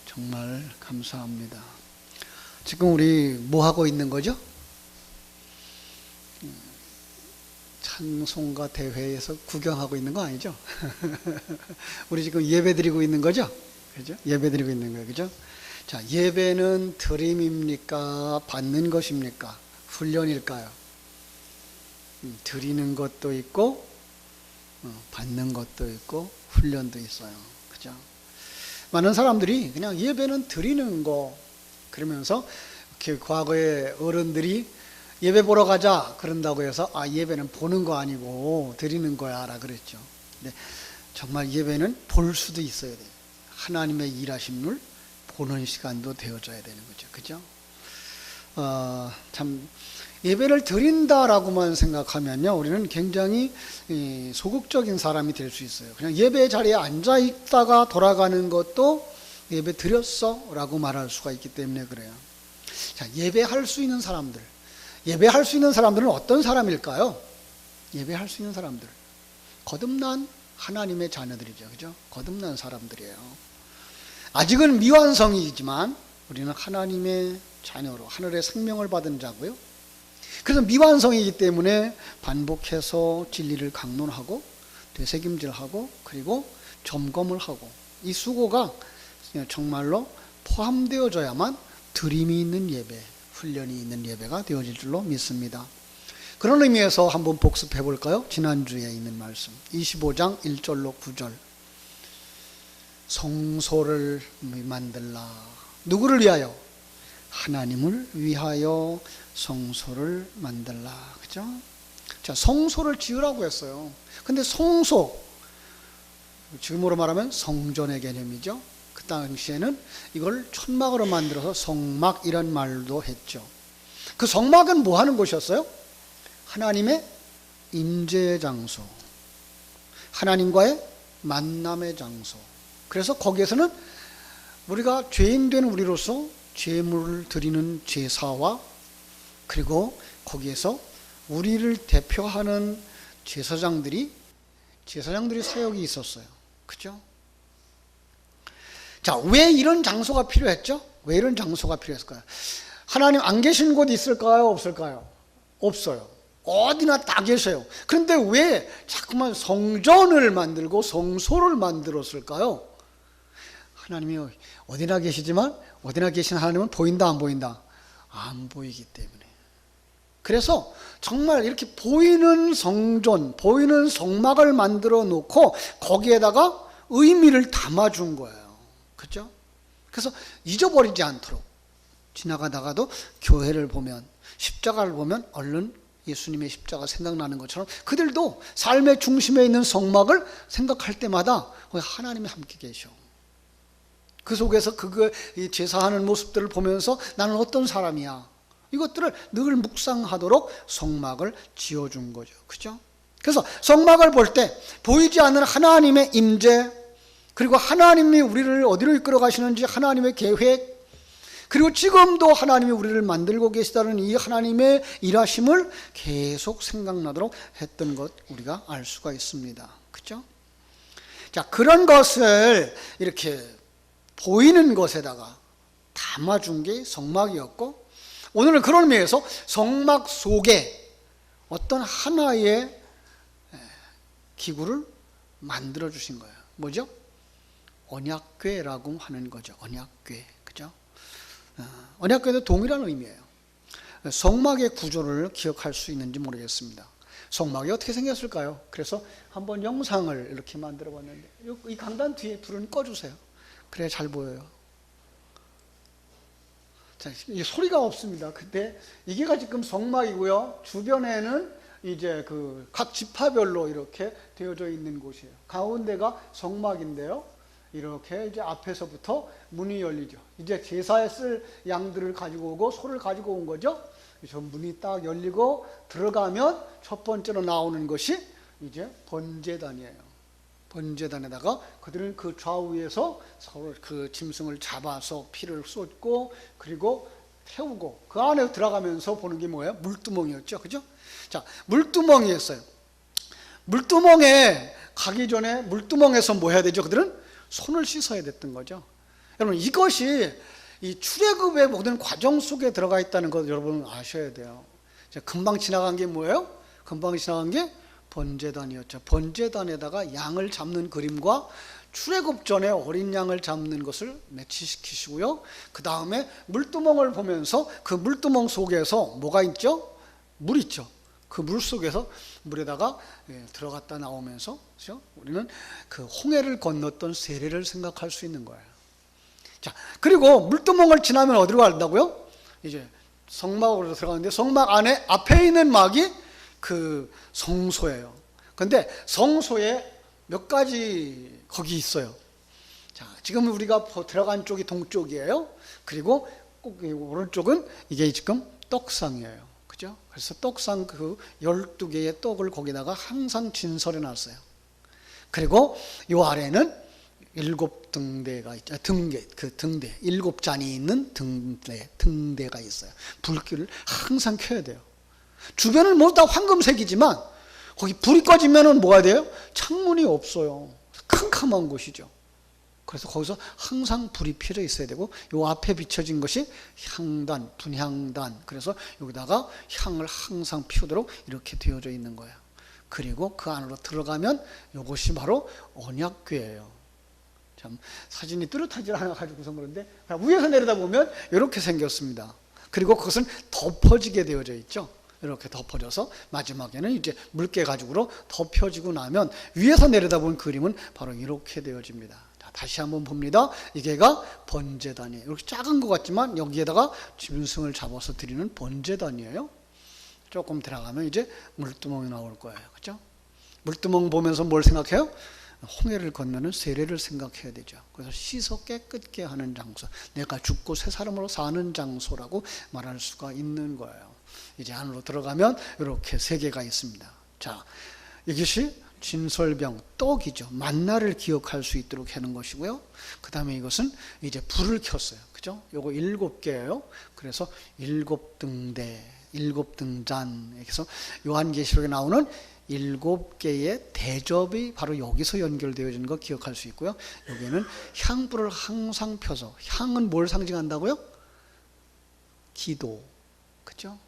정말 감사합니다. 지금 우리 뭐 하고 있는 거죠? 찬송가 대회에서 구경하고 있는 거 아니죠? 우리 지금 예배 드리고 있는 거죠? 그죠? 예배 드리고 있는 거예요. 그죠? 자, 예배는 드림입니까? 받는 것입니까? 훈련일까요? 드리는 것도 있고, 받는 것도 있고, 훈련도 있어요. 그죠? 많은 사람들이 그냥 예배는 드리는 거, 그러면서 이렇게 과거에 어른들이 예배 보러 가자 그런다고 해서 예배는 보는 거 아니고 드리는 거야 라 그랬죠. 근데 정말 예배는 볼 수도 있어야 돼요. 하나님의 일하심을 보는 시간도 되어져야 되는 거죠. 그죠? 참 예배를 드린다라고만 생각하면요, 우리는 굉장히 소극적인 사람이 될 수 있어요. 그냥 예배 자리에 앉아 있다가 돌아가는 것도 예배 드렸어 라고 말할 수가 있기 때문에 그래요. 자, 예배할 수 있는 사람들, 예배할 수 있는 사람들은 어떤 사람일까요? 예배할 수 있는 사람들, 거듭난 하나님의 자녀들이죠. 그죠? 거듭난 사람들이에요. 아직은 미완성이지만 우리는 하나님의 자녀로 하늘의 생명을 받은 자고요. 그래서 미완성이기 때문에 반복해서 진리를 강론하고 되새김질하고 그리고 점검을 하고, 이 수고가 정말로 포함되어져야만 드림이 있는 예배, 훈련이 있는 예배가 되어질 줄로 믿습니다. 그런 의미에서 한번 복습해 볼까요? 지난주에 있는 말씀 25장 1절로 9절. 성소를 만들라. 누구를 위하여? 하나님을 위하여 성소를 만들라. 그죠? 자, 성소를 지으라고 했어요. 근데 성소, 지금으로 말하면 성전의 개념이죠. 그 당시에는 이걸 천막으로 만들어서 성막이란 말도 했죠. 그 성막은 뭐 하는 곳이었어요? 하나님의 임재의 장소, 하나님과의 만남의 장소. 그래서 거기에서는 우리가 죄인 된 우리로서 제물을 드리는 제사와, 그리고 거기에서 우리를 대표하는 제사장들이 사역이 있었어요. 그죠? 자, 왜 이런 장소가 필요했죠? 왜 이런 장소가 필요했을까요? 하나님 안 계신 곳 있을까요? 없을까요? 없어요. 어디나 다 계셔요. 그런데 왜 자꾸만 성전을 만들고 성소를 만들었을까요? 하나님이 어디나 계시지만 어디나 계신 하나님은 보인다 안 보인다? 안 보이기 때문에. 그래서 정말 이렇게 보이는 성전, 보이는 성막을 만들어 놓고 거기에다가 의미를 담아준 거예요. 그죠? 그래서 잊어버리지 않도록, 지나가다가도 교회를 보면, 십자가를 보면 얼른 예수님의 십자가 생각나는 것처럼 그들도 삶의 중심에 있는 성막을 생각할 때마다 하나님이 함께 계셔. 그 속에서 이 제사하는 모습들을 보면서 나는 어떤 사람이야, 이것들을 늘 묵상하도록 성막을 지어준 거죠. 그죠? 그래서 성막을 볼 때 보이지 않는 하나님의 임재, 그리고 하나님이 우리를 어디로 이끌어 가시는지 하나님의 계획, 그리고 지금도 하나님이 우리를 만들고 계시다는 이 하나님의 일하심을 계속 생각나도록 했던 것 우리가 알 수가 있습니다. 그죠? 자, 그런 것을 이렇게 보이는 것에다가 담아준 게 성막이었고, 오늘은 그런 의미에서 성막 속에 어떤 하나의 기구를 만들어 주신 거예요. 뭐죠? 언약궤라고 하는 거죠. 언약궤. 그죠? 언약궤도 동일한 의미예요. 성막의 구조를 기억할 수 있는지 모르겠습니다. 성막이 어떻게 생겼을까요? 그래서 한번 영상을 이렇게 만들어 봤는데, 이 강단 뒤에 불은 꺼주세요. 그래야 잘 보여요. 자, 이 소리가 없습니다. 근데 이게가 지금 성막이고요. 주변에는 이제 각 지파별로 이렇게 되어져 있는 곳이에요. 가운데가 성막인데요. 이렇게 이제 앞에서부터 문이 열리죠. 이제 제사에 쓸 양들을 가지고 오고 소를 가지고 온 거죠. 저 문이 딱 열리고 들어가면 첫 번째로 나오는 것이 이제 번제단이에요. 번제단에다가 그들은 그 좌우에서 서로 그 짐승을 잡아서 피를 쏟고 그리고 태우고, 그 안에 들어가면서 보는 게 뭐예요? 물두멍이었죠. 그죠? 자, 물두멍이었어요. 물두멍에 가기 전에 물두멍에서 뭐 해야 되죠? 그들은 손을 씻어야 됐던 거죠. 여러분 이것이 이 출애굽의 모든 과정 속에 들어가 있다는 것 여러분 아셔야 돼요. 금방 지나간 게 뭐예요? 금방 지나간 게 번제단이었죠. 번제단에다가 양을 잡는 그림과 출애굽 전에 어린 양을 잡는 것을 매치시키시고요. 그 다음에 물두멍을 보면서 그 물두멍 속에서 뭐가 있죠? 물 있죠. 그 물 속에서 물에다가 들어갔다 나오면서 그렇죠? 우리는 그 홍해를 건넜던 세례를 생각할 수 있는 거예요. 자, 그리고 물두멍을 지나면 어디로 간다고요? 이제 성막으로 들어가는데 성막 안에 앞에 있는 막이 그 성소예요. 근데 성소에 몇 가지 거기 있어요. 자, 지금 우리가 들어간 쪽이 동쪽이에요. 그리고 꼭 오른쪽은 이게 지금 떡상이에요. 그죠? 그래서 떡상 그 12개의 떡을 거기다가 항상 진설해 놨어요. 그리고 요 아래는 7등대가 있죠. 등대, 그 등대, 7잔이 있는 등대가 있어요. 불길을 항상 켜야 돼요. 주변은 모두 다 황금색이지만 거기 불이 꺼지면은 뭐가 돼요? 창문이 없어요. 캄캄한 곳이죠. 그래서 거기서 항상 불이 펴져 있어야 되고, 요 앞에 비춰진 것이 향단, 분향단. 그래서 여기다가 향을 항상 피우도록 이렇게 되어져 있는 거예요. 그리고 그 안으로 들어가면 이것이 바로 언약궤예요. 참 사진이 뚜렷하지 않아 가지고서 그런데 위에서 내려다보면 이렇게 생겼습니다. 그리고 그것은 덮어지게 되어져 있죠. 이렇게 덮어져서 마지막에는 이제 물개 가죽으로 덮여지고 나면 위에서 내려다본 그림은 바로 이렇게 되어집니다. 자, 다시 한번 봅니다. 이게가 번제단이에요. 이렇게 작은 것 같지만 여기에다가 짐승을 잡아서 드리는 번제단이에요. 조금 들어가면 이제 물두멍이 나올 거예요. 그렇죠? 물두멍 보면서 뭘 생각해요? 홍해를 건너는 세례를 생각해야 되죠. 그래서 씻어 깨끗게 하는 장소, 내가 죽고 새 사람으로 사는 장소라고 말할 수가 있는 거예요. 이제 안으로 들어가면 이렇게 3개가 있습니다. 자, 이것이 진설병, 떡이죠. 만나를 기억할 수 있도록 하는 것이고요. 그 다음에 이것은 이제 불을 켰어요. 그죠? 요거 7개예요. 그래서 7등대, 7등잔. 그래서 요한계시록에 나오는 7개의 대접이 바로 여기서 연결되어지는 거 기억할 수 있고요. 여기에는 향불을 항상 펴서, 향은 뭘 상징한다고요? 기도. 그죠?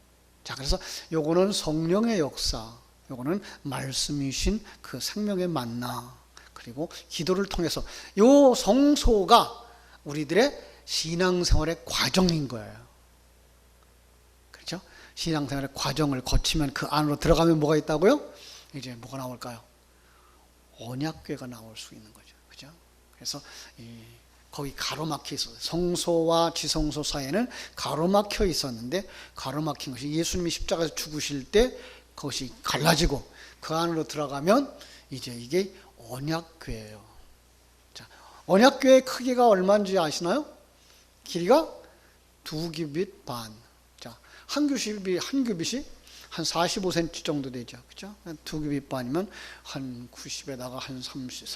자, 그래서 요거는 성령의 역사, 요거는 말씀이신 그 생명의 만나, 그리고 기도를 통해서 요 성소가 우리들의 신앙생활의 과정인 거예요. 그렇죠? 신앙생활의 과정을 거치면 그 안으로 들어가면 뭐가 있다고요? 이제 뭐가 나올까요? 언약궤가 나올 수 있는 거죠. 그죠? 그래서 거기 가로막혀 있었어요. 성소와 지성소 사이에는 가로막혀 있었는데, 가로막힌 것이 예수님이 십자가에서 죽으실 때 그것이 갈라지고 그 안으로 들어가면 이제 이게 언약궤예요. 자, 언약궤의 크기가 얼마인지 아시나요? 길이가 2규빗 반. 자, 한 규빗이 한 45cm 정도 되죠. 그죠? 2규빗 반이면 한 90에다가 한 30,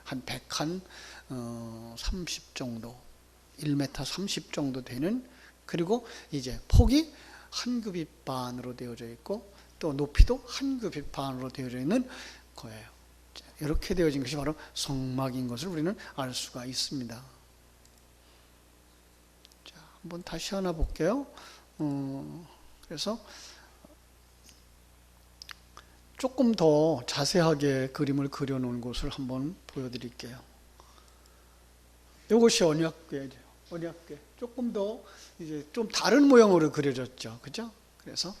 한 100, 한 30 정도, 1m 30 정도 되는, 그리고 이제 폭이 한 규빗 반으로 되어져 있고 또 높이도 한 규빗 반으로 되어져 있는 거예요. 자, 이렇게 되어진 것이 바로 성막인 것을 우리는 알 수가 있습니다. 자, 한번 다시 하나 볼게요. 그래서 조금 더 자세하게 그림을 그려놓은 것을 한번 보여드릴게요. 이것이 언약궤죠. 언약궤. 조금 더 이제 좀 다른 모양으로 그려졌죠. 그죠? 그래서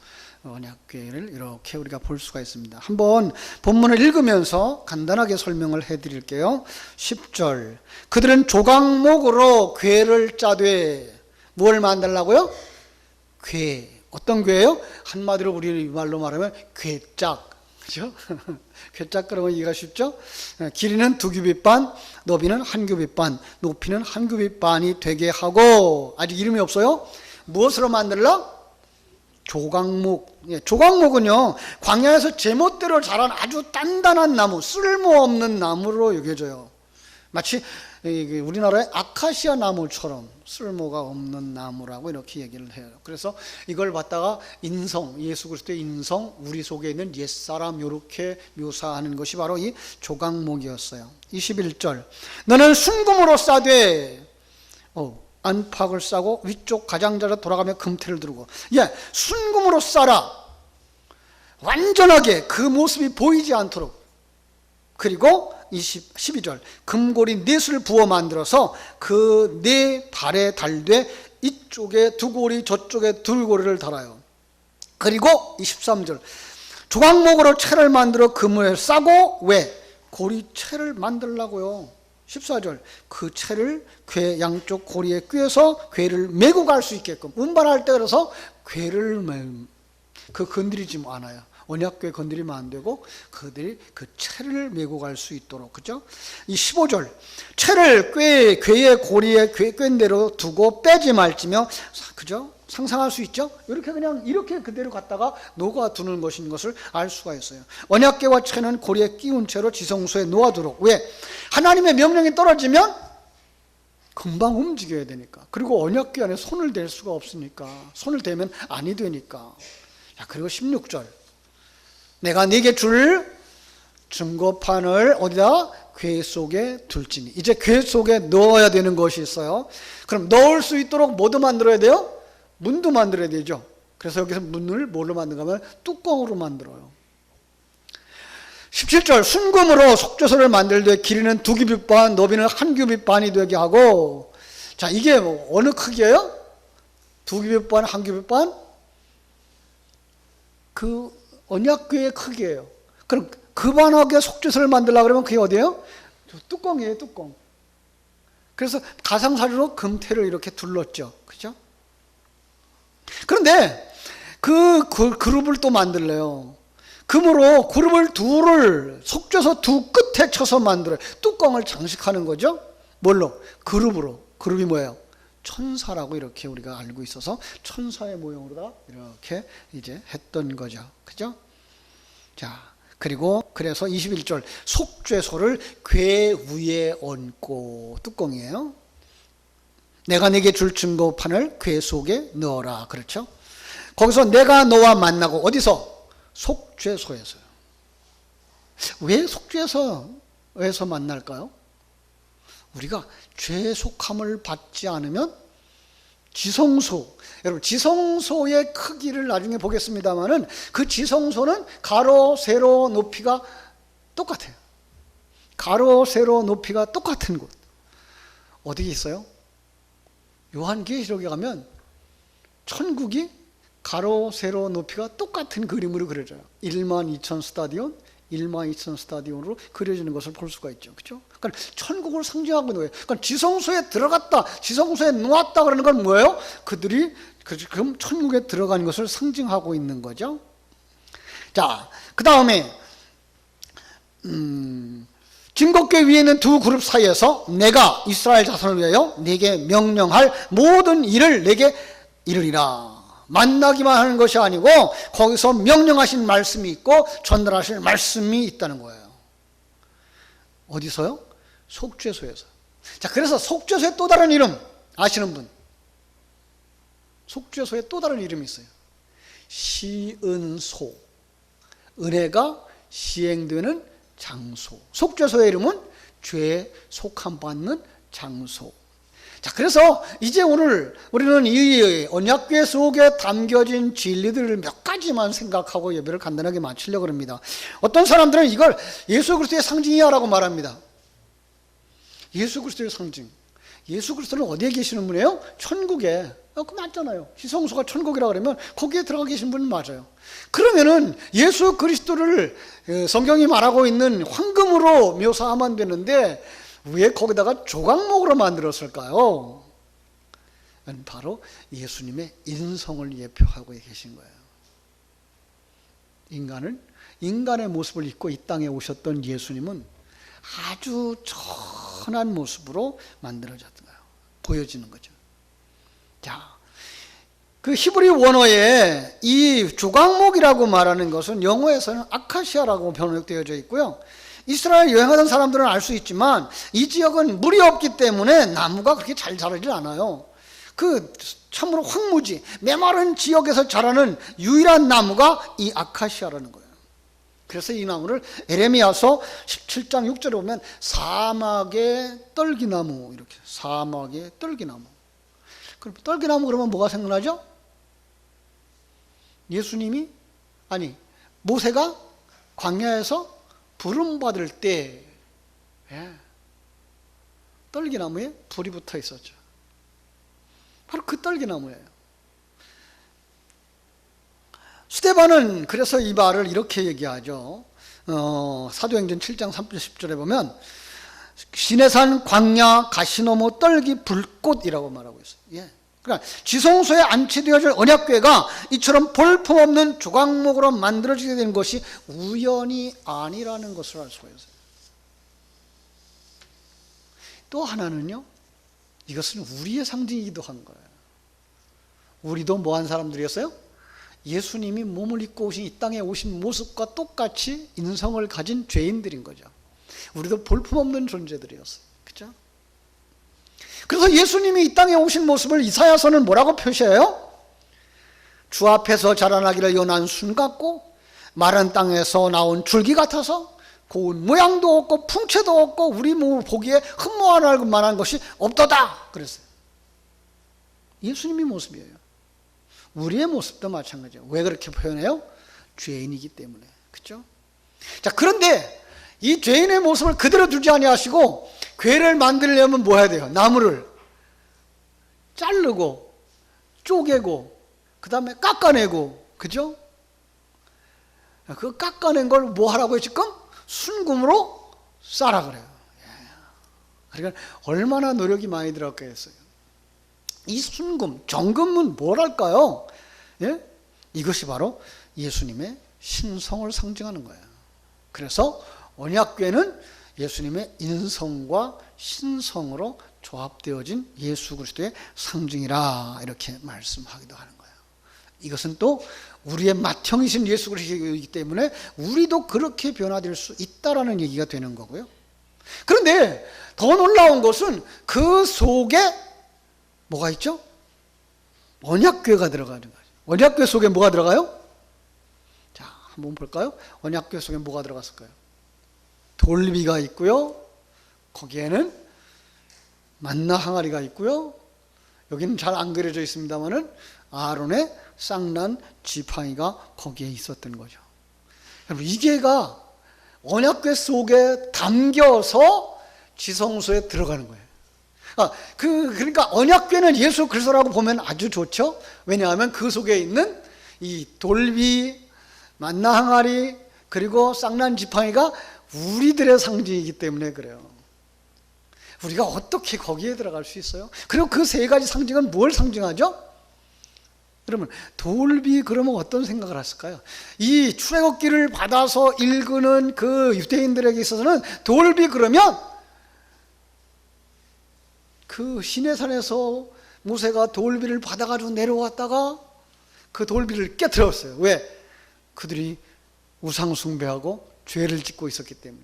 언약궤를 이렇게 우리가 볼 수가 있습니다. 한번 본문을 읽으면서 간단하게 설명을 해드릴게요. 10절. 그들은 조각목으로 궤를 짜되, 뭘 만들라고요? 궤. 어떤 궤예요? 한마디로 우리 말로 말하면 궤짝. 그죠? 궤짝 그러면 이해가 쉽죠? 길이는 2규빗 반, 너비는 1규빗 반, 높이는 1규빗 반이 되게 하고, 아직 이름이 없어요? 무엇으로 만들라? 조각목. 조각목은요, 광야에서 제멋대로 자란 아주 단단한 나무, 쓸모없는 나무로 여겨져요. 마치 우리나라의 아카시아 나무처럼 쓸모가 없는 나무라고 이렇게 얘기를 해요. 그래서 이걸 갖다가 인성, 예수 그리스도의 인성, 우리 속에 있는 옛사람, 이렇게 묘사하는 것이 바로 이 조각목이었어요. 21절. 너는 순금으로 싸되, 안팎을 싸고 위쪽 가장자리로 돌아가며 금태를 두르고, 순금으로 싸라. 완전하게 그 모습이 보이지 않도록. 그리고 12절 금고리 넷을 부어 만들어서 그 네 발에 달되 이쪽에 두 고리 저쪽에 두 고리를 달아요. 그리고 23절 조각목으로 채를 만들어 그물에 싸고, 왜? 고리채를 만들라고요. 14절 그 채를 궤 양쪽 고리에 꿰서 궤를 메고 갈 수 있게끔, 운반할 때 그래서 궤를 건드리지 않아요. 언약궤 건드리면 안 되고 그들이 그 채를 메고 갈 수 있도록, 그죠? 이 15절 채를 궤의 고리에 꿰인 대로 두고 빼지 말지며, 그죠? 상상할 수 있죠? 이렇게 그냥 이렇게 그대로 갖다가 놓아두는 것인 것을 알 수가 있어요. 언약궤와 채는 고리에 끼운 채로 지성소에 놓아두도록. 왜? 하나님의 명령이 떨어지면 금방 움직여야 되니까. 그리고 언약궤 안에 손을 댈 수가 없으니까. 손을 대면 아니 되니까. 자, 그리고 16절 내가 네게 줄 증거판을 어디다? 궤 속에 둘지니. 이제 궤 속에 넣어야 되는 것이 있어요. 그럼 넣을 수 있도록 뭐도 만들어야 돼요? 문도 만들어야 되죠. 그래서 여기서 문을 뭘로 만든가 하면 뚜껑으로 만들어요. 17절 순금으로 속죄소를 만들되 길이는 2규빗 반, 너비는 1규빗 반이 되게 하고. 자, 이게 어느 크기예요? 2규빗 반, 1규빗 반? 그 언약궤의 크기예요. 그럼 그반하게 속죄소를 만들려고 그러면 그게 어디예요? 뚜껑이에요, 뚜껑. 그래서 가상사리로 금태를 이렇게 둘렀죠. 그죠? 그런데 그 그룹을 또 만들래요. 금으로 그룹을 둘을 속죄소 두 끝에 쳐서 만들어요. 뚜껑을 장식하는 거죠. 뭘로? 그룹으로. 그룹이 뭐예요? 천사라고 이렇게 우리가 알고 있어서 천사의 모형으로다 이렇게 이제 했던 거죠. 그죠? 자, 그리고 그래서 21절 속죄소를 궤 위에 얹고, 뚜껑이에요. 내가 네게 줄 증거판을 궤 속에 넣어라. 그렇죠? 거기서 내가 너와 만나고, 어디서? 속죄소에서요. 왜 속죄소에서 만날까요? 우리가 죄 속함을 받지 않으면 지성소, 여러분 지성소의 크기를 나중에 보겠습니다만은 그 지성소는 가로 세로 높이가 똑같아요. 가로 세로 높이가 똑같은 곳 어디 있어요? 요한계시록에 가면 천국이 가로 세로 높이가 똑같은 그림으로 그려져요. 12,000 스타디온, 12,000 스타디온으로 그려지는 것을 볼 수가 있죠. 그렇죠? 그러니까 천국을 상징하고 있는 거예요. 그러니까 지성소에 들어갔다, 지성소에 놓았다 그러는 건 뭐예요? 그들이 그럼 천국에 들어간 것을 상징하고 있는 거죠. 자, 그 다음에 증거궤 위에 있는 두 그룹 사이에서 내가 이스라엘 자손을 위하여 내게 명령할 모든 일을 내게 이르리라. 만나기만 하는 것이 아니고 거기서 명령하신 말씀이 있고 전달하실 말씀이 있다는 거예요. 어디서요? 속죄소에서. 자, 그래서 속죄소의 또 다른 이름 아시는 분? 속죄소의 또 다른 이름이 있어요. 시은소. 은혜가 시행되는 장소. 속죄소의 이름은 죄 속함 받는 장소. 자, 그래서 이제 오늘 우리는 이 언약궤 속에 담겨진 진리들을 몇 가지만 생각하고 예배를 간단하게 마치려고 합니다. 어떤 사람들은 이걸 예수 그리스도의 상징이야라고 말합니다. 예수 그리스도의 상징. 예수 그리스도는 어디에 계시는 분이에요? 천국에. 그 맞잖아요. 지성소가 천국이라고 그러면 거기에 들어가 계신 분은 맞아요. 그러면은 예수 그리스도를 성경이 말하고 있는 황금으로 묘사하면 되는데 왜 거기다가 조각목으로 만들었을까요? 바로 예수님의 인성을 예표하고 계신 거예요. 인간의 모습을 입고 이 땅에 오셨던 예수님은 아주 천한 모습으로 만들어졌던 거예요. 보여지는 거죠. 자, 그 히브리 원어에 이 조각목이라고 말하는 것은 영어에서는 아카시아라고 번역되어져 있고요. 이스라엘 여행하던 사람들은 알 수 있지만 이 지역은 물이 없기 때문에 나무가 그렇게 잘 자라질 않아요. 그 참으로 황무지, 메마른 지역에서 자라는 유일한 나무가 이 아카시아라는 거예요. 그래서 이 나무를 에레미야서 17장 6절에 보면 사막의 떨기나무, 이렇게 사막의 떨기나무. 그럼 떨기나무 그러면 뭐가 생각나죠? 예수님이, 아니 모세가 광야에서 부름받을 때 떨기나무에 불이 붙어 있었죠. 바로 그 떨기나무예요. 스데반은 그래서 이 말을 이렇게 얘기하죠. 사도행전 7장 3절 10절에 보면 시내산 광야 가시너무 떨기 불꽃이라고 말하고 있어요. 예. 그러니까 지성소에 안치되어질 언약궤가 이처럼 볼품없는 조각목으로 만들어지게 된 것이 우연이 아니라는 것을 알 수가 있어요. 또 하나는요, 이것은 우리의 상징이기도 한 거예요. 우리도 뭐한 사람들이었어요? 예수님이 몸을 입고 오신 이 땅에 오신 모습과 똑같이 인성을 가진 죄인들인 거죠. 우리도 볼품없는 존재들이었어요. 그렇죠? 그래서 예수님이 이 땅에 오신 모습을 이사야서는 뭐라고 표시해요? 주 앞에서 자라나기를 연한 순 같고 마른 땅에서 나온 줄기 같아서 고운 모양도 없고 풍채도 없고 우리 몸을 보기에 흠모할 만한 것이 없도다 그랬어요. 예수님이 모습이에요. 우리의 모습도 마찬가지예요. 왜 그렇게 표현해요? 죄인이기 때문에. 그렇죠? 자, 그런데 이 죄인의 모습을 그대로 두지 아니하시고 궤를 만들려면 뭐 해야 돼요? 나무를 자르고 쪼개고 그 다음에 깎아내고, 그죠? 그 깎아낸 걸 뭐 하라고 했지? 지금 순금으로 싸라 그래요. 그러니까 얼마나 노력이 많이 들어갔겠어요. 이 순금, 정금은 뭐랄까요? 예? 이것이 바로 예수님의 신성을 상징하는 거예요. 그래서 언약궤는 예수님의 인성과 신성으로 조합되어진 예수 그리스도의 상징이라 이렇게 말씀하기도 하는 거예요. 이것은 또 우리의 맏형이신 예수 그리스도이기 때문에 우리도 그렇게 변화될 수 있다라는 얘기가 되는 거고요. 그런데 더 놀라운 것은 그 속에 뭐가 있죠? 언약궤가 들어가는 거죠. 언약궤 속에 뭐가 들어가요? 자, 한번 볼까요? 언약궤 속에 뭐가 들어갔을까요? 돌비가 있고요. 거기에는 만나 항아리가 있고요. 여기는 잘 안 그려져 있습니다만은 아론의 쌍난 지팡이가 거기에 있었던 거죠. 여러분, 이게가 언약궤 속에 담겨서 지성소에 들어가는 거예요. 그러니까 언약궤는 예수 그리스도라고 보면 아주 좋죠. 왜냐하면 그 속에 있는 이 돌비, 만나 항아리, 그리고 쌍난 지팡이가 우리들의 상징이기 때문에 그래요. 우리가 어떻게 거기에 들어갈 수 있어요? 그리고 그 세 가지 상징은 뭘 상징하죠? 그러면 돌비 그러면 어떤 생각을 했을까요? 이 출애굽기를 받아서 읽는 그 유대인들에게 있어서는 돌비 그러면 그 시내산에서 모세가 돌비를 받아가지고 내려왔다가 그 돌비를 깨뜨렸어요. 왜? 그들이 우상숭배하고 죄를 짓고 있었기 때문에.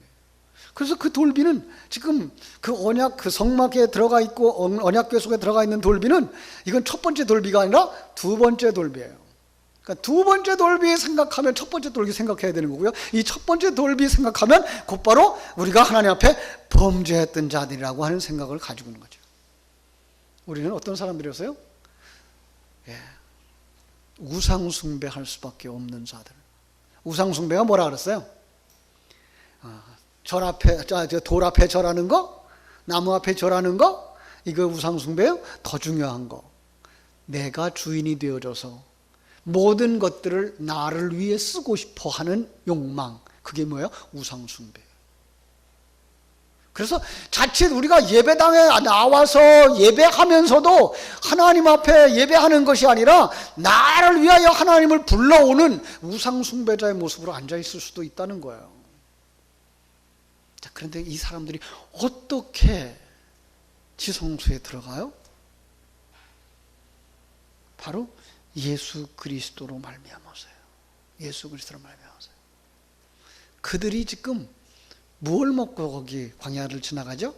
그래서 그 돌비는 지금 그 언약 그 성막에 들어가 있고 언약궤 속에 들어가 있는 돌비는 이건 첫 번째 돌비가 아니라 두 번째 돌비예요. 그러니까 두 번째 돌비 생각하면 첫 번째 돌비 생각해야 되는 거고요. 이 첫 번째 돌비 생각하면 곧바로 우리가 하나님 앞에 범죄했던 자들이라고 하는 생각을 가지고 있는 거죠. 우리는 어떤 사람들이었어요? 우상숭배할 수밖에 없는 자들. 우상숭배가 뭐라 그랬어요? 돌 앞에 절하는 거, 나무 앞에 절하는 거, 이거 우상숭배예요? 더 중요한 거, 내가 주인이 되어져서 모든 것들을 나를 위해 쓰고 싶어 하는 욕망, 그게 뭐예요? 우상숭배. 그래서 자칫 우리가 예배당에 나와서 예배하면서도 하나님 앞에 예배하는 것이 아니라 나를 위하여 하나님을 불러오는 우상숭배자의 모습으로 앉아있을 수도 있다는 거예요. 자, 그런데 이 사람들이 어떻게 지성소에 들어가요? 바로 예수 그리스도로 말미암아서요. 예수 그리스도로 말미암아서요. 그들이 지금 무엇을 먹고 거기 광야를 지나가죠?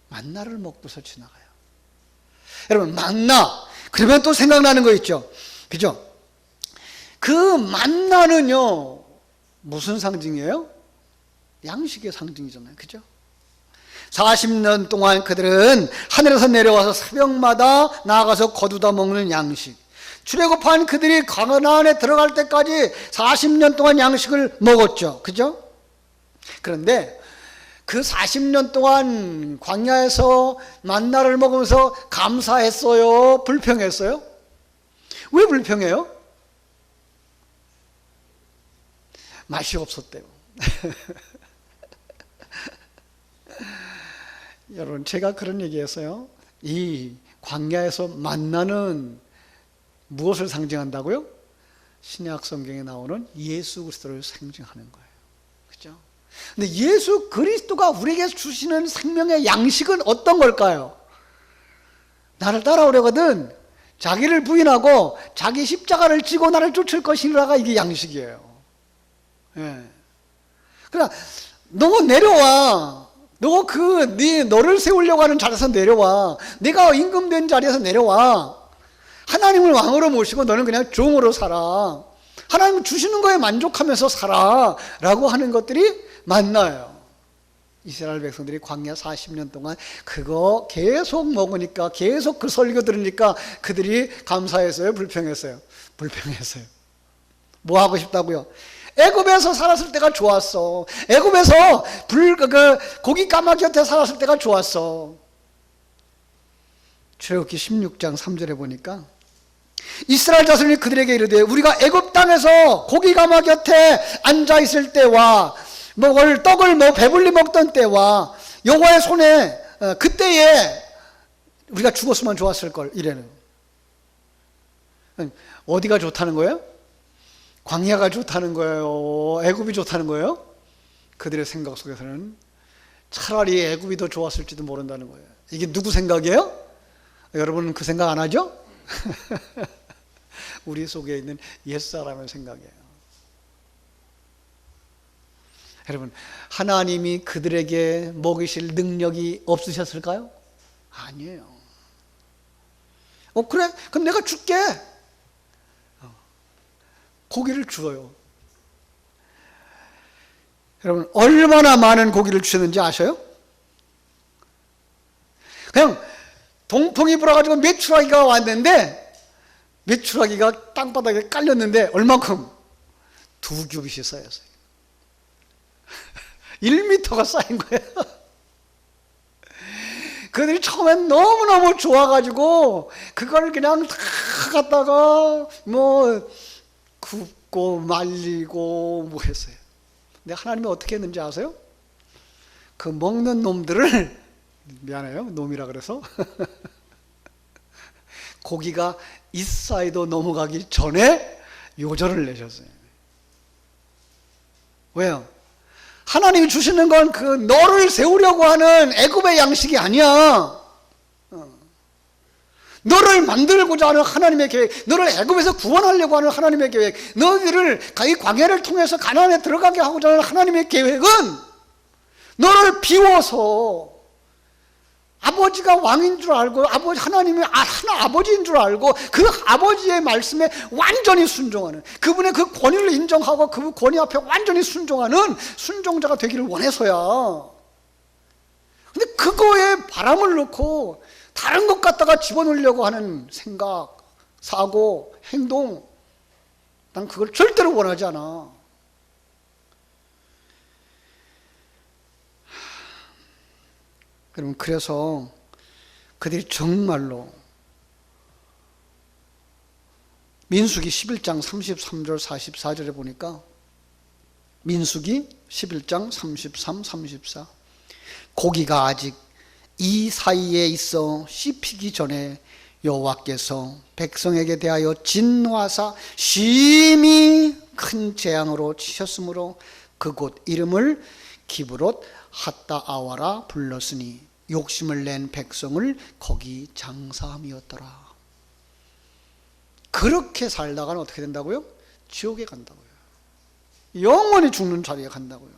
만나를 먹고서 지나가요. 여러분, 만나 그러면 또 생각나는 거 있죠? 그죠? 그 만나는요, 무슨 상징이에요? 양식의 상징이잖아요. 그죠? 40년 동안 그들은 하늘에서 내려와서 새벽마다 나아가서 거두다 먹는 양식, 출애굽한 그들이 가나안에 들어갈 때까지 40년 동안 양식을 먹었죠. 그죠? 그런데 그 40년 동안 광야에서 만나를 먹으면서 감사했어요? 불평했어요? 왜 불평해요? 맛이 없었대요. 여러분, 제가 그런 얘기했어요. 이 광야에서 만나는 무엇을 상징한다고요? 신약 성경에 나오는 예수 그리스도를 상징하는 거예요. 그죠? 근데 예수 그리스도가 우리에게 주시는 생명의 양식은 어떤 걸까요? 나를 따라오려거든 자기를 부인하고 자기 십자가를 지고 나를 쫓을 것이라가 이게 양식이에요. 예. 그러나 너 내려와. 너를 세우려고 하는 자리에서 내려와. 네가 임금된 자리에서 내려와. 하나님을 왕으로 모시고 너는 그냥 종으로 살아. 하나님 주시는 거에 만족하면서 살아. 라고 하는 것들이 만나요. 이스라엘 백성들이 광야 40년 동안 그거 계속 먹으니까, 계속 그 설교 들으니까 그들이 감사했어요? 불평했어요? 불평했어요. 뭐 하고 싶다고요? 애굽에서 살았을 때가 좋았어. 애굽에서 고기 까마귀 곁에 살았을 때가 좋았어. 출애굽기 16장 3절에 보니까 이스라엘 자손이 그들에게 이르되 우리가 애굽 땅에서 고기 까마귀 곁에 앉아 있을 때와 떡을 배불리 먹던 때와 여호와의 손에 그때에 우리가 죽었으면 좋았을 걸 이래는. 어디가 좋다는 거예요? 광야가 좋다는 거예요? 애굽이 좋다는 거예요? 그들의 생각 속에서는 차라리 애굽이 더 좋았을지도 모른다는 거예요. 이게 누구 생각이에요? 여러분은 그 생각 안 하죠? 우리 속에 있는 옛사람의 생각이에요. 여러분, 하나님이 그들에게 먹이실 능력이 없으셨을까요? 아니에요. 그래? 그럼 내가 줄게. 고기를 주어요. 여러분, 얼마나 많은 고기를 주셨는지 아셔요? 그냥 동풍이 불어가지고 메추라기가 왔는데, 메추라기가 땅바닥에 깔렸는데 얼마큼? 2규빗이 쌓였어요. 1m가 쌓인 거예요. 그들이 처음엔 너무너무 좋아가지고 그걸 그냥 다 갖다가 굽고 말리고 했어요. 근데 하나님이 어떻게 했는지 아세요? 그 먹는 놈들을, 미안해요, 놈이라 그래서 고기가 이 사이드 넘어가기 전에 요절을 내셨어요. 왜요? 하나님이 주시는 건 그 너를 세우려고 하는 애굽의 양식이 아니야. 너를 만들고자 하는 하나님의 계획, 너를 애굽에서 구원하려고 하는 하나님의 계획, 너희를 이 광야를 통해서 가나안에 들어가게 하고자 하는 하나님의 계획은 너를 비워서 아버지가 왕인 줄 알고 하나님이 아버지인 줄 알고 그 아버지의 말씀에 완전히 순종하는, 그분의 그 권위를 인정하고 그 권위 앞에 완전히 순종하는 순종자가 되기를 원해서야. 근데 그거에 바람을 넣고 다른 것 갖다가 집어넣으려고 하는 생각, 사고, 행동, 난 그걸 절대로 원하지 않아. 여러분, 그래서 그들이 정말로 민수기 11장 33절 44절에 보니까, 민수기 11장 33, 34, 고기가 아직 이 사이에 있어 씹히기 전에 여호와께서 백성에게 대하여 진노하사 심히 큰 재앙으로 치셨으므로 그곳 이름을 기브롯 핫다아와라 불렀으니 욕심을 낸 백성을 거기 장사함이었더라. 그렇게 살다가는 어떻게 된다고요? 지옥에 간다고요. 영원히 죽는 자리에 간다고요.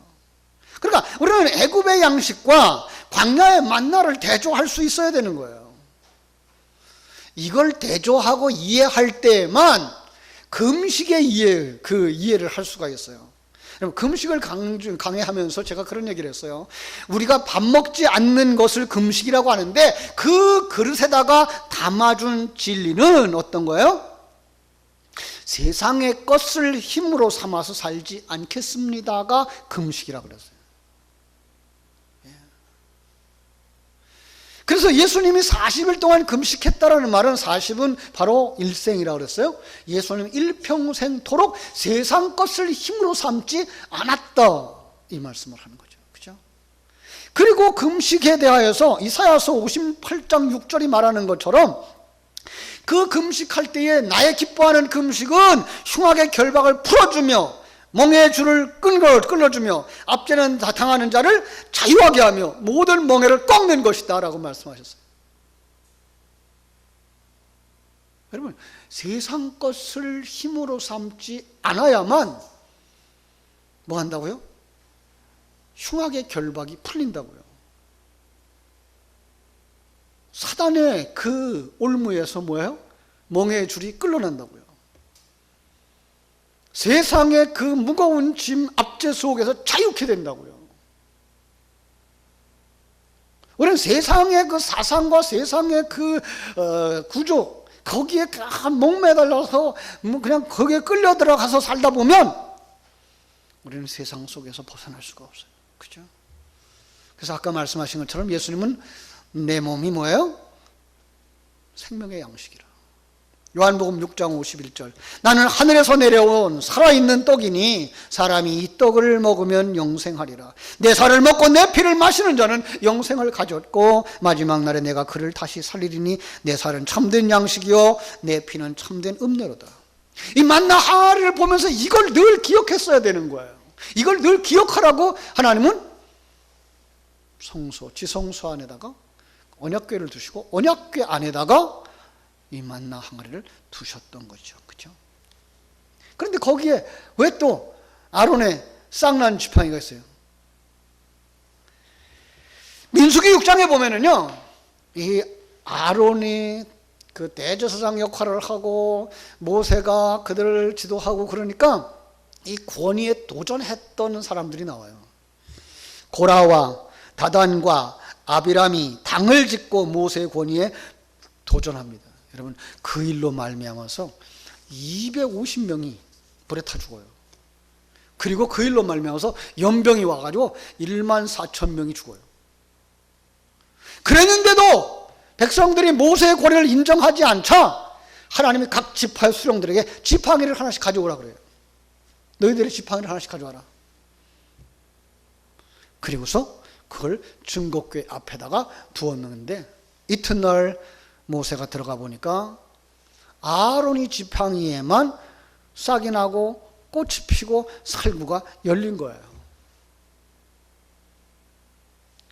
그러니까 우리는 애굽의 양식과 광야의 만나를 대조할 수 있어야 되는 거예요. 이걸 대조하고 이해할 때만 금식의 이해를 할 수가 있어요. 금식을 강해하면서 제가 그런 얘기를 했어요. 우리가 밥 먹지 않는 것을 금식이라고 하는데 그 그릇에다가 담아준 진리는 어떤 거예요? 세상의 것을 힘으로 삼아서 살지 않겠습니다가 금식이라고 그랬어요. 그래서 예수님이 40일 동안 금식했다라는 말은 40은 바로 일생이라고 그랬어요. 예수님 일평생토록 세상 것을 힘으로 삼지 않았다, 이 말씀을 하는 거죠. 그죠? 그리고 금식에 대하여서 이사야서 58장 6절이 말하는 것처럼 그 금식할 때에 나의 기뻐하는 금식은 흉악의 결박을 풀어주며 멍에의 줄을 끊어주며 앞전에 당하는 자를 자유하게 하며 모든 멍에를 꺾는 것이다 라고 말씀하셨어요. 여러분, 세상 것을 힘으로 삼지 않아야만 뭐 한다고요? 흉악의 결박이 풀린다고요. 사단의 그 올무에서 뭐예요? 멍에의 줄이 끌어난다고요. 세상의 그 무거운 짐 압제 속에서 자유케 된다고요. 우리는 세상의 그 사상과 세상의 그 구조, 거기에 목매달려서 그냥 거기에 끌려 들어가서 살다 보면 우리는 세상 속에서 벗어날 수가 없어요. 그죠? 그래서 아까 말씀하신 것처럼 예수님은 내 몸이 뭐예요? 생명의 양식이라. 요한복음 6장 51절. 나는 하늘에서 내려온 살아있는 떡이니 사람이 이 떡을 먹으면 영생하리라. 내 살을 먹고 내 피를 마시는 자는 영생을 가졌고 마지막 날에 내가 그를 다시 살리리니 내 살은 참된 양식이요 내 피는 참된 음료로다. 이 만나 항아리를 보면서 이걸 늘 기억했어야 되는 거예요. 이걸 늘 기억하라고 하나님은 성소, 지성소 안에다가 언약궤를 두시고 언약궤 안에다가 이 만나 항아리를 두셨던 거죠. 그렇죠? 그런데 거기에 왜 또 아론의 쌍난 지팡이가 있어요? 민수기 6장에 보면은요, 이 아론이 그 대제사장 역할을 하고 모세가 그들을 지도하고 그러니까 이 권위에 도전했던 사람들이 나와요. 고라와 다단과 아비람이 당을 짓고 모세의 권위에 도전합니다. 여러분, 그 일로 말미암아서 250명이 불에 타 죽어요. 그리고 그 일로 말미암아서 연병이 와가지고 1만 4천 명이 죽어요. 그랬는데도 백성들이 모세의 권위를 인정하지 않자 하나님이 각 지파의 수령들에게 지팡이를 하나씩 가져오라 그래요. 너희들의 지팡이를 하나씩 가져와라. 그리고서 그걸 증거궤 앞에다가 두었는데 이튿날 모세가 들어가 보니까 아론이 지팡이에만 싹이 나고 꽃이 피고 살구가 열린 거예요.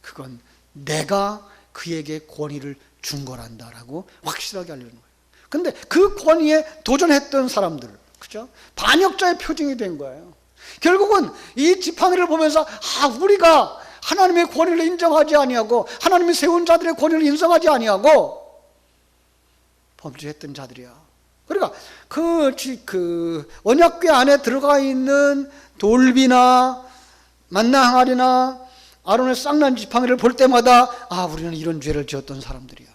그건 내가 그에게 권위를 준 거란다라고 확실하게 알려는 거예요. 근데 그 권위에 도전했던 사람들, 그죠? 반역자의 표징이 된 거예요. 결국은 이 지팡이를 보면서 우리가 하나님의 권위를 인정하지 아니하고 하나님이 세운 자들의 권위를 인정하지 아니하고 범죄했던 자들이야. 그러니까 그 언약궤 안에 들어가 있는 돌비나 만나 항아리나 아론의 쌍난 지팡이를 볼 때마다 우리는 이런 죄를 지었던 사람들이야.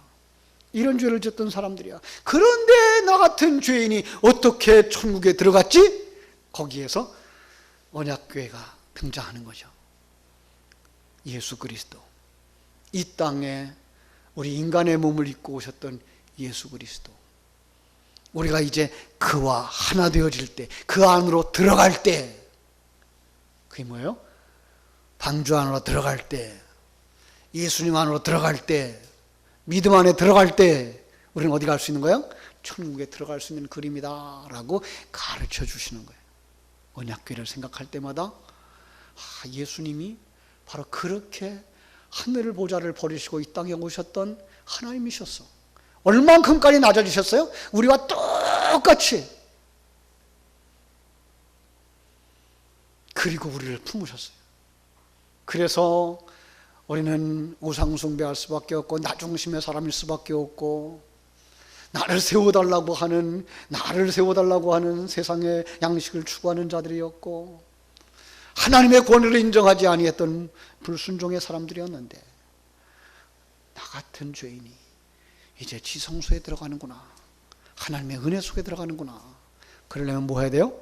이런 죄를 지었던 사람들이야. 그런데 나 같은 죄인이 어떻게 천국에 들어갔지? 거기에서 언약궤가 등장하는 거죠. 예수 그리스도, 이 땅에 우리 인간의 몸을 입고 오셨던 예수 그리스도, 우리가 이제 그와 하나 되어질 때, 그 안으로 들어갈 때, 그게 뭐예요? 방주 안으로 들어갈 때, 예수님 안으로 들어갈 때, 믿음 안에 들어갈 때 우리는 어디 갈 수 있는 거예요? 천국에 들어갈 수 있는 그림이다 라고 가르쳐 주시는 거예요. 언약궤를 생각할 때마다 예수님이 바로 그렇게 하늘 보좌를 버리시고 이 땅에 오셨던 하나님이셨어. 얼만큼까지 낮아지셨어요? 우리와 똑같이. 그리고 우리를 품으셨어요. 그래서 우리는 우상 숭배할 수밖에 없고 나 중심의 사람일 수밖에 없고 나를 세워달라고 하는 세상의 양식을 추구하는 자들이었고 하나님의 권위를 인정하지 아니했던 불순종의 사람들이었는데 나 같은 죄인이 이제 지성소에 들어가는구나. 하나님의 은혜 속에 들어가는구나. 그러려면 뭐 해야 돼요?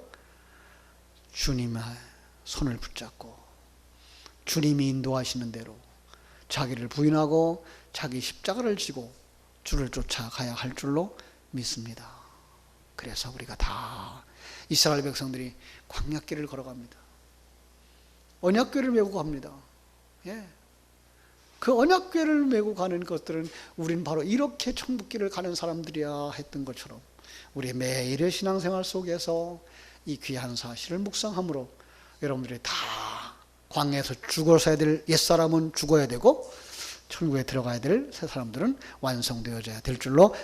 주님의 손을 붙잡고 주님이 인도하시는 대로 자기를 부인하고 자기 십자가를 지고 주를 쫓아가야 할 줄로 믿습니다. 그래서 우리가 다 이스라엘 백성들이 광야길을 걸어갑니다. 언약궤를 메고 갑니다. 예. 그 언약궤를 메고 가는 것들은 우린 바로 이렇게 천국길을 가는 사람들이야 했던 것처럼 우리의 매일의 신앙생활 속에서 이 귀한 사실을 묵상함으로 여러분들이 다 광야에서 죽어서야 될 옛사람은 죽어야 되고 천국에 들어가야 될 새 사람들은 완성되어져야 될 줄로